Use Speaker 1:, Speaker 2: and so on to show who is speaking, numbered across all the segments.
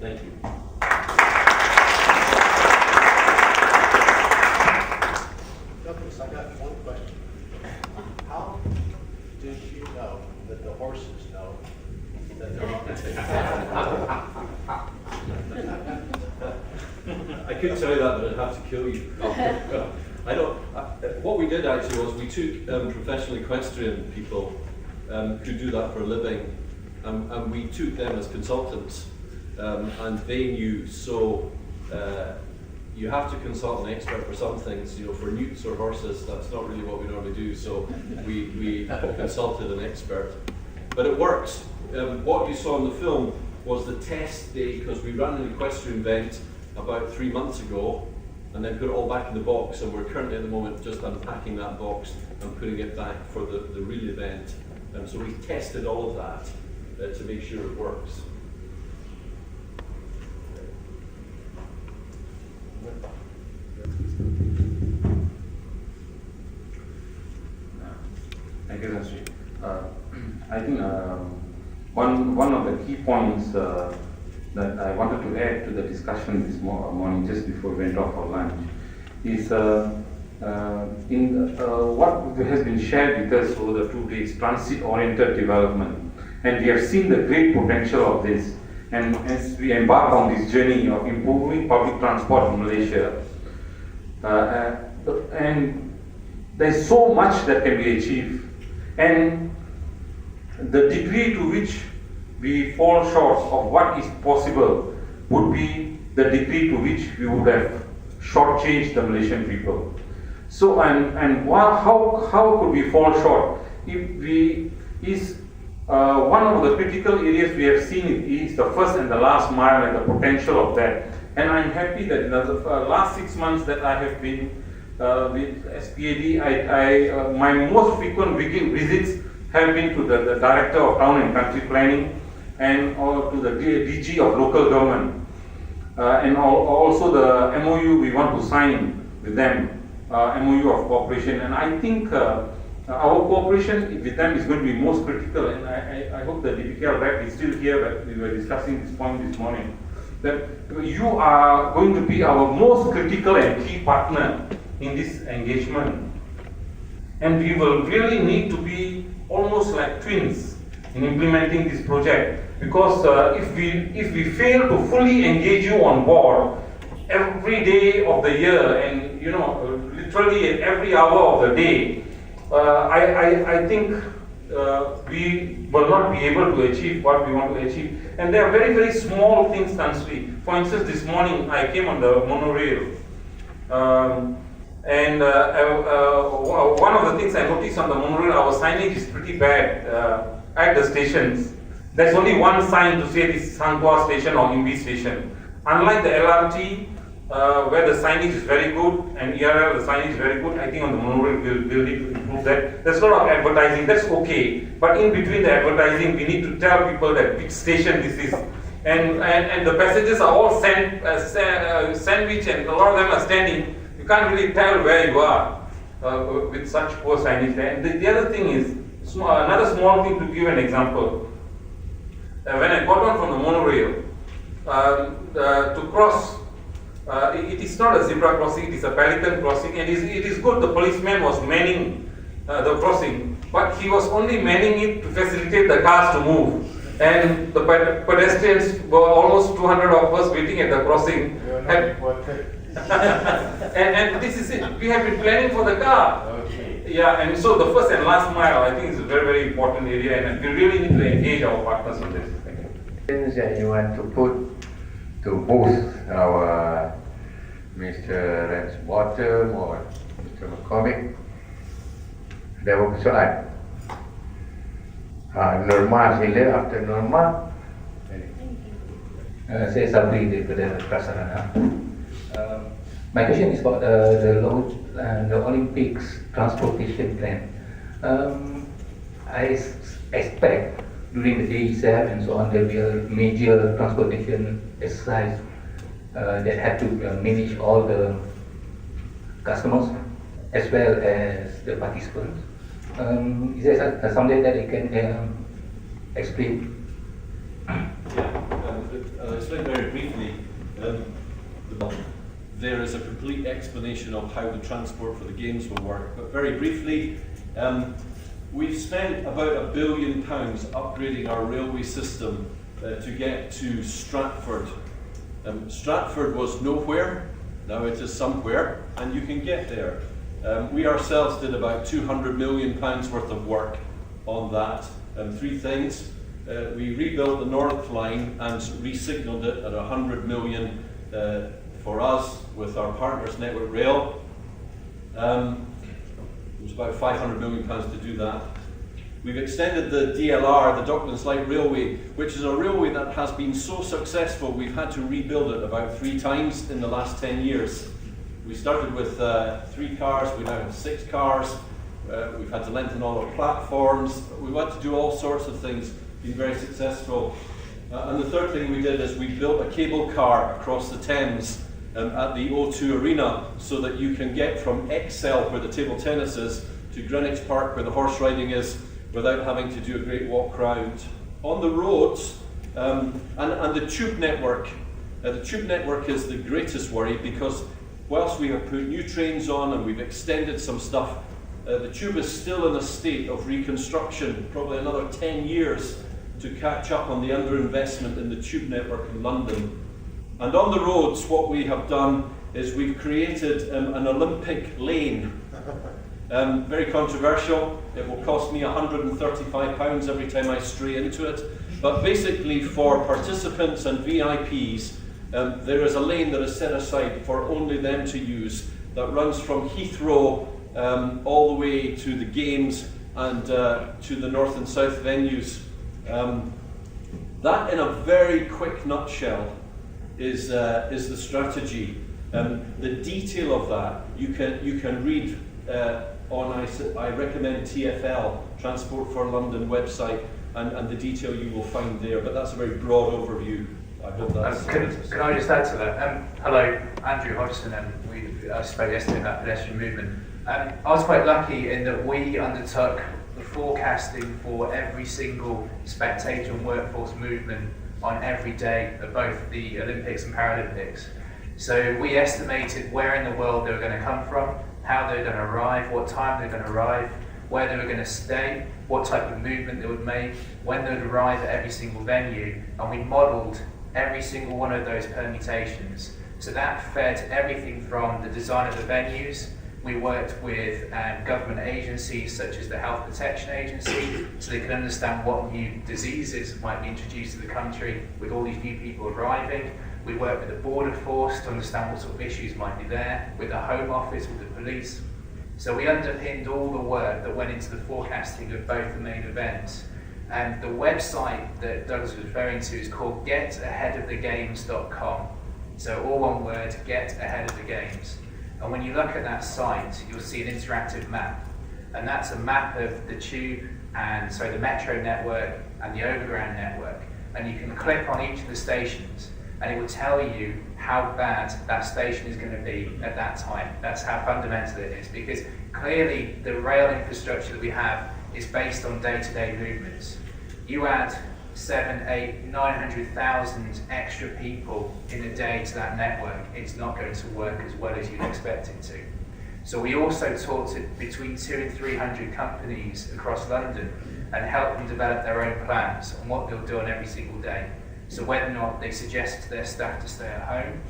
Speaker 1: Thank you.
Speaker 2: Douglas, I got one question. How did you know that the horses know that they're on the table?
Speaker 1: I could tell you that, but I'd have to kill you. I don't. What we did actually was we took professional equestrian people who do that for a living, and we took them as consultants, and they knew. So you have to consult an expert for some things. You know, for newts or horses, that's not really what we normally do. So we consulted an expert, but it works. What you saw in the film was the test day, because we ran an equestrian event about 3 months ago, and then put it all back in the box, and we're currently at the moment just unpacking that box and putting it back for the real event. So we tested all of that to make sure it works.
Speaker 3: Thank you, Sri. I think one of the key points that I wanted to add to the discussion this morning, just before we went off for lunch, is what has been shared with us over the 2 days, transit-oriented development. And we have seen the great potential of this. And as we embark on this journey of improving public transport in Malaysia, and there's so much that can be achieved. And the degree to which we fall short of what is possible would be the degree to which we would have shortchanged the Malaysian people. So, how could we fall short? One of the critical areas we have seen is the first and the last mile and the potential of that. And I'm happy that in the last 6 months that I have been with SPAD, my most frequent visits have been to the Director of Town and Country Planning, and to the DG of Local Government, and also the MOU we want to sign with them, MOU of cooperation. And I think our cooperation with them is going to be most critical, and I hope the DPKL rep is still here, but we were discussing this point this morning, that you are going to be our most critical and key partner in this engagement. And we will really need to be almost like twins in implementing this project, because if we fail to fully engage you on board every day of the year, and literally at every hour of the day, I think we will not be able to achieve what we want to achieve. And there are very, very small things, Tansri. For instance, this morning I came on the monorail, and one of the things I noticed on the monorail, our signage is pretty bad at the stations. There's only one sign to say this is Santua station or Imbi station. Unlike the LRT, where the signage is very good, and ERL, the signage is very good, I think on the monorail we'll need to improve that. There's a lot of advertising, that's okay. But in between the advertising, we need to tell people that which station this is. And the passengers are all sandwiched, and a lot of them are standing. You can't really tell where you are with such poor signage there. And the other thing is, another small thing to give an example. When I got on from the monorail, to cross, it is not a zebra crossing, it is a pelican crossing, and it is good the policeman was manning the crossing, but he was only manning it to facilitate the cars to move. And the pedestrians were almost 200 of us waiting at the crossing. And this is it. We have been planning for the car.
Speaker 2: Okay.
Speaker 3: Yeah, and so the first and last mile, I think, is a very, very important area, and we really need to engage our partners on this. Thank you.
Speaker 4: Things that you want to put to boost our Mr. Ransbottom or Mr. McCormick? Ada beberapa persoalan. Norma sila, after Norma.
Speaker 5: Saya Sabri daripada Prasarana. My question is about the Olympics transportation plan. I expect during the day itself and so on there will be a major transportation exercise that have to manage all the customers as well as the participants. Is there something that you can explain?
Speaker 1: Yeah, I'll explain very briefly. there is a complete explanation of how the transport for the games will work. But very briefly, we've spent about £1 billion upgrading our railway system to get to Stratford. Stratford was nowhere, now it is somewhere, and you can get there. We ourselves did about £200 million worth of work on that. Three things. We rebuilt the North Line and re-signalled it at 100 million for us with our partners Network Rail. It was about £500 million to do that. We've extended the DLR, the Docklands Light Railway, which is a railway that has been so successful we've had to rebuild it about 3 times in the last 10 years. We started with 3 cars, we now have 6 cars. We've had to lengthen all our platforms. We've had to do all sorts of things, been very successful. And the third thing we did is we built a cable car across the Thames at the O2 Arena so that you can get from Excel, where the table tennis is, to Greenwich Park, where the horse riding is, without having to do a great walk round. On the roads, and the tube network. The tube network is the greatest worry because whilst we have put new trains on and we've extended some stuff, the tube is still in a state of reconstruction, probably another 10 years to catch up on the underinvestment in the tube network in London. And on the roads, what we have done is we've created an Olympic lane. Very controversial. It will cost me £135 every time I stray into it. But basically for participants and VIPs, there is a lane that is set aside for only them to use that runs from Heathrow all the way to the games and to the north and south venues. That in a very quick nutshell is the strategy. The detail of that you can read I recommend TfL, Transport for London website, and the detail you will find there, but that's a very broad overview. I hope that's...
Speaker 6: Can I just add to that? Hello, Andrew Hodgson, and we spoke yesterday about pedestrian movement. I was quite lucky in that we undertook the forecasting for every single spectator and workforce movement on every day of both the Olympics and Paralympics. So we estimated where in the world they were going to come from, how they were going to arrive, what time they were going to arrive, where they were going to stay, what type of movement they would make, when they would arrive at every single venue, and we modelled every single one of those permutations. So that fed everything from the design of the venues. We worked with government agencies such as the Health Protection Agency so they could understand what new diseases might be introduced to the country with all these new people arriving. We worked with the border force to understand what sort of issues might be there, with the Home Office, with the police. So we underpinned all the work that went into the forecasting of both the main events. And the website that Douglas was referring to is called getaheadofthegames.com. So all one word, Get Ahead of the Games. And when you look at that site, you'll see an interactive map. And that's a map of the tube the metro network and the overground network. And you can click on each of the stations and it will tell you how bad that station is going to be at that time. That's how fundamental it is, because clearly the rail infrastructure that we have is based on day-to-day movements. You add 700,000, 800,000, 900,000 extra people in a day to that network, it's not going to work as well as you'd expect it to. So we also talked to between 200 and 300 companies across London and helped them develop their own plans on what they'll do on every single day. So whether or not they suggested to their staff to stay at home,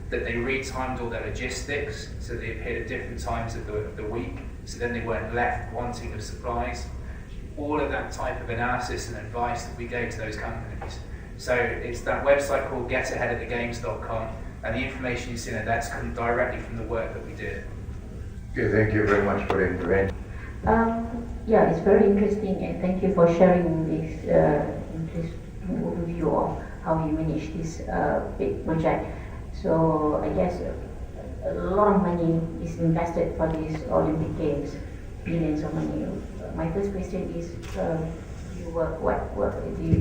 Speaker 6: that they retimed all their logistics so they appeared at different times of the week, so then they weren't left wanting of supplies. All of that type of analysis and advice that we gave to those companies. So it's that website called getaheadofthegames.com, and the information you see there, that's come directly from the work that we did.
Speaker 4: Okay, thank you very much for the intervention.
Speaker 7: Yeah, it's very interesting, and thank you for sharing this overview of how you manage this big project. So I guess a lot of money is invested for these Olympic Games, billions of money. My first question is, what do you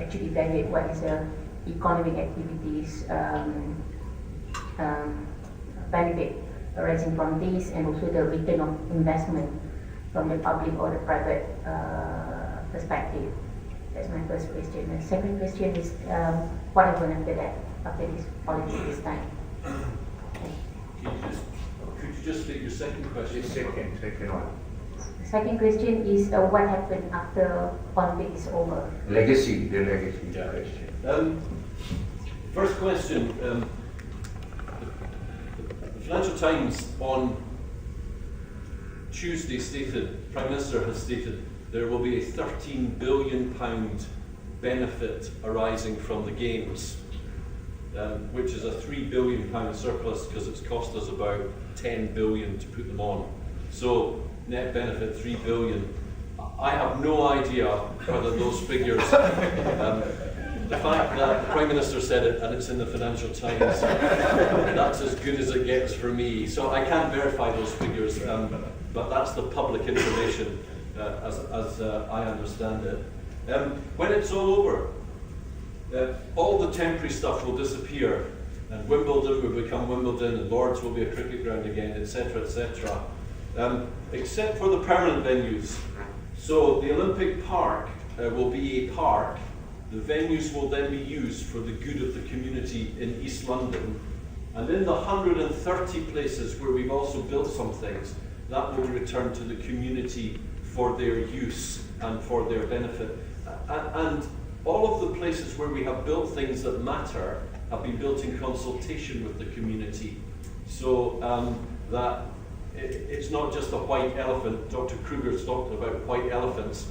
Speaker 7: actually evaluate what is the economic activities benefit arising from this, and also the return of investment from the public or the private perspective? That's my first question. The second question is, what happens after that, after this Olympic this time?
Speaker 1: just state your second question?
Speaker 3: The second one.
Speaker 7: The second question is what happened after Olympic is over?
Speaker 4: Legacy, the legacy question.
Speaker 1: First question. The Financial Times on Tuesday stated, Prime Minister has stated, there will be a £13 billion benefit arising from the Games, which is a £3 billion surplus because it's cost us about £10 billion to put them on. So net benefit £3 billion. I have no idea whether those figures, the fact that the Prime Minister said it and it's in the Financial Times, that's as good as it gets for me. So I can't verify those figures, but that's the public information as I understand it. When it's all over, all the temporary stuff will disappear, and Wimbledon will become Wimbledon, and Lord's will be a cricket ground again, etc., etc. Except for the permanent venues. So the Olympic Park will be a park. The venues will then be used for the good of the community in East London. And in the 130 places where we've also built some things, that will return to the community for their use and for their benefit. And all of the places where we have built things that matter have been built in consultation with the community. So that it's not just a white elephant. Dr. Kruger's talked about white elephants.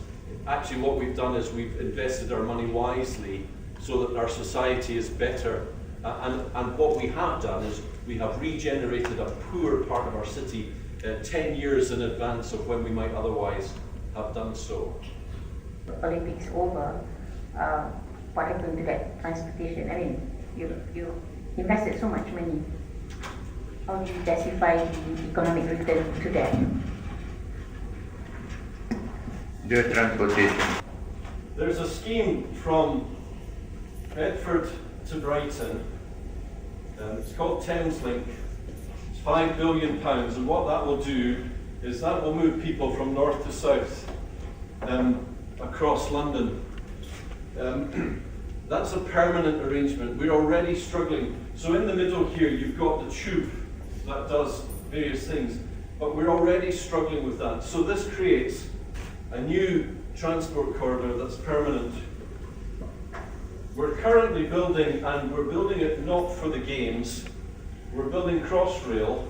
Speaker 1: Actually, what we've done is we've invested our money wisely so that our society is better. And what we have done is we have regenerated a poor part of our city 10 years in advance of when we might otherwise have done so.
Speaker 7: Olympics over, what happened to that transportation? I mean, you invested so much money. How do you justify the economic return to that?
Speaker 4: The transportation.
Speaker 1: There's a scheme from Bedford to Brighton. It's called Thameslink. It's £5 billion, and what that will do is that will move people from north to south across London. That's a permanent arrangement. We're already struggling. So in the middle here, you've got the tube that does various things, but we're already struggling with that. So this creates a new transport corridor that's permanent. We're currently building, and we're building it not for the Games, we're building Crossrail.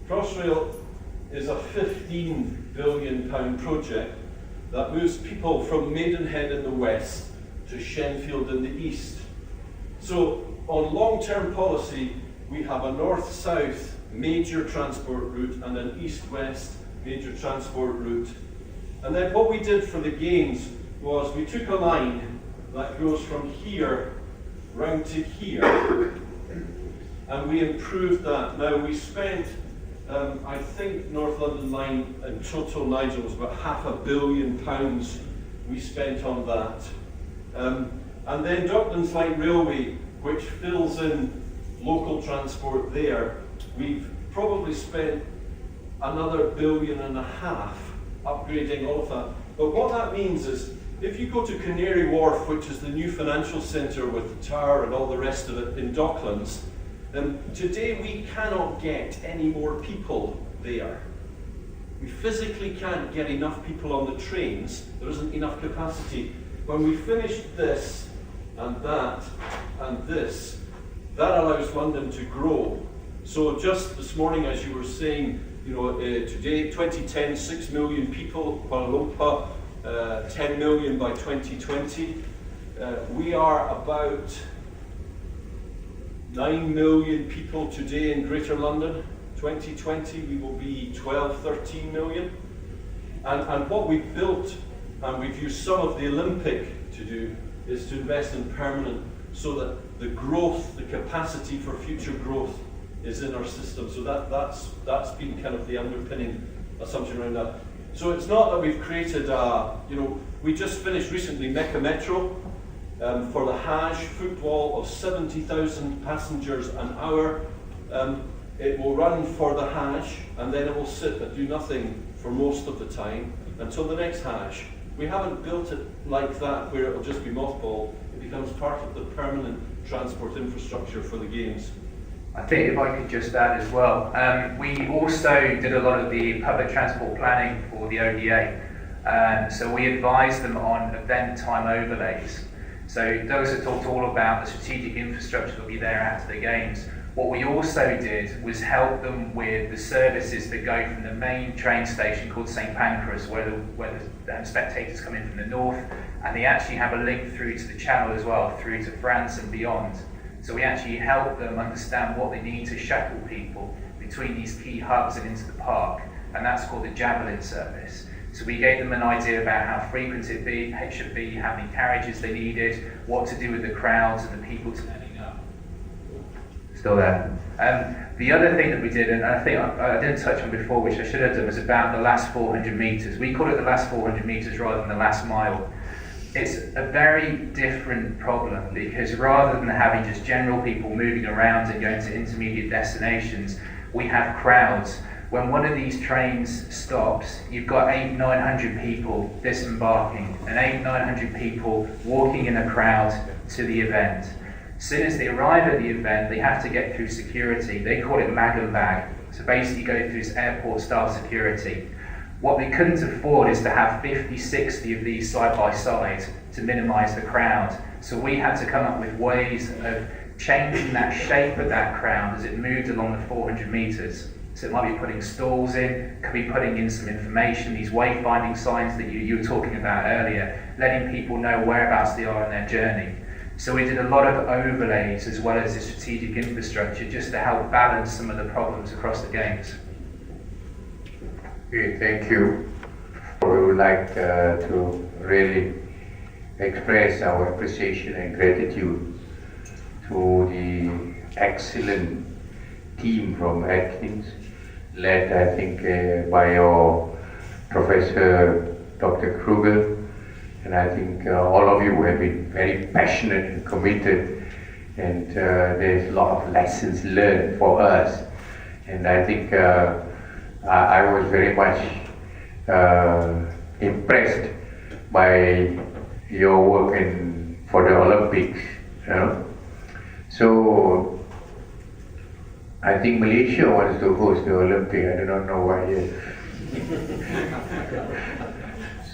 Speaker 1: Crossrail is a £15 billion project that moves people from Maidenhead in the west to Shenfield in the east. So on long-term policy, we have a north-south major transport route and an east-west major transport route. And then what we did for the Games was we took a line that goes from here round to here, and we improved that. Now we spent, I think North London Line in total, Nigel, was about £500 million we spent on that. And then Docklands Light Railway, which fills in local transport there, we've probably spent another £1.5 billion upgrading all of that. But what that means is, if you go to Canary Wharf, which is the new financial centre with the tower and all the rest of it in Docklands, today we cannot get any more people there. We physically can't get enough people on the trains. There isn't enough capacity. When we finish this and that and this, that allows London to grow. So just this morning, as you were saying, today, 2010, 6 million people, Kuala Lumpur, 10 million by 2020. We are about 9 million people today in Greater London. 2020, we will be 12, 13 million. And what we've built, and we've used some of the Olympic to do, is to invest in permanent, so that the growth, the capacity for future growth is in our system. So that's been kind of the underpinning assumption around that. So it's not that we've created we just finished recently Mecca Metro for the Hajj footfall of 70,000 passengers an hour. It will run for the Hajj, and then it will sit and do nothing for most of the time until the next Hajj. We haven't built it like that where it will just be mothballed. It becomes part of the permanent transport infrastructure for the Games.
Speaker 6: I think if I could just add as well, we also did a lot of the public transport planning for the ODA. So we advised them on event time overlays. So those have talked all about the strategic infrastructure that will be there after the games. What we also did was help them with the services that go from the main train station called St Pancras, where the spectators come in from the north, and they actually have a link through to the Channel as well, through to France and beyond. So we actually help them understand what they need to shuttle people between these key hubs and into the park, and that's called the Javelin service. So we gave them an idea about how frequent it should be, how many carriages they needed, what to do with the crowds and the people turning up. Still there. The other thing that we did, and I think I didn't touch on before, which I should have done, was about the last 400 metres. We call it the last 400 metres rather than the last mile. It's a very different problem because rather than having just general people moving around and going to intermediate destinations, we have crowds. When one of these trains stops, you've got 800-900 people disembarking and 800-900 people walking in a crowd to the event. As soon as they arrive at the event, they have to get through security. They call it mag and bag. So basically go through this airport-style security. What they couldn't afford is to have 50, 60 of these side by side to minimise the crowd. So we had to come up with ways of changing that shape of that crowd as it moved along the 400 metres. So it might be putting stalls in, could be putting in some information, these wayfinding signs that you were talking about earlier, letting people know whereabouts they are on their journey. So we did a lot of overlays as well as the strategic infrastructure just to help balance some of the problems across the games.
Speaker 4: Okay, thank you. We would like to really express our appreciation and gratitude to the excellent team from Atkins, led I think by your Professor Dr. Kruger, and I think all of you have been very passionate and committed, and there's a lot of lessons learned for us, and I think I was very much impressed by your work for the Olympics. You know? So I think Malaysia wants to host the Olympic. I do not know why yet.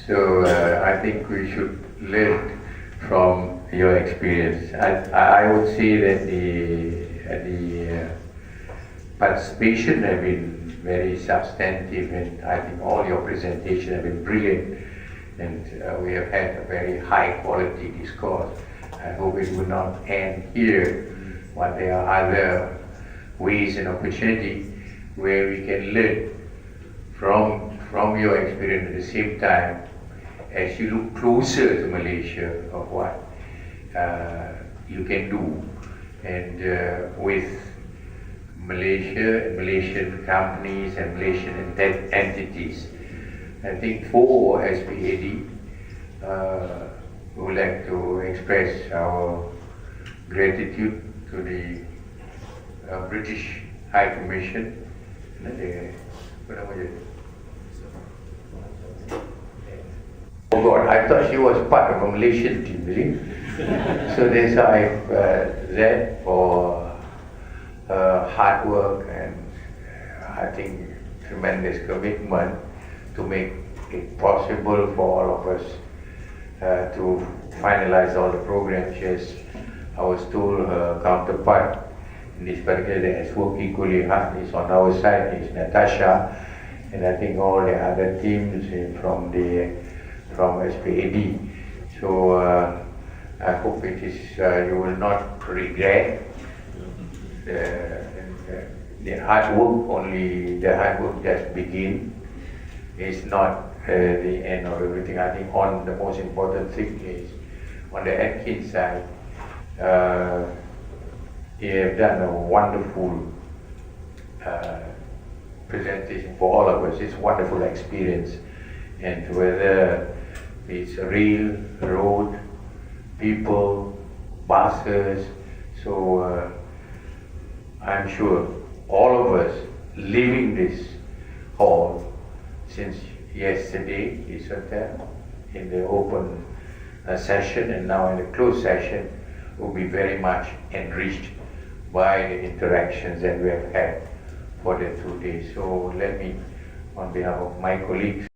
Speaker 4: So I think we should learn from your experience. I would say that the participation have been very substantive, and I think all your presentations have been brilliant, and we have had a very high quality discourse. I hope it will not end here, but there are other ways and opportunity where we can learn from your experience at the same time as you look closer to Malaysia of what you can do, and with Malaysia, Malaysian companies and Malaysian entities. I think for SPAD, we would like to express our gratitude to the British High Commission. Oh God, I thought she was part of a Malaysian team, really. So there's that for hard work and I think tremendous commitment to make it possible for all of us to finalize all the programs. Yes, I was told her counterpart in this particular that has worked equally hard is on our side, is Natasha, and I think all the other teams from SPAD. So I hope it is you will not regret the hard work. Only the hard work just begin. It's not the end of everything. I think on the most important thing is on the Atkins side. You have done a wonderful presentation for all of us. It's a wonderful experience, and whether it's rail, road, people, buses, so I'm sure all of us leaving this hall since yesterday is in the open session and now in the closed session will be very much enriched by the interactions that we have had for the 2 days. So let me, on behalf of my colleagues,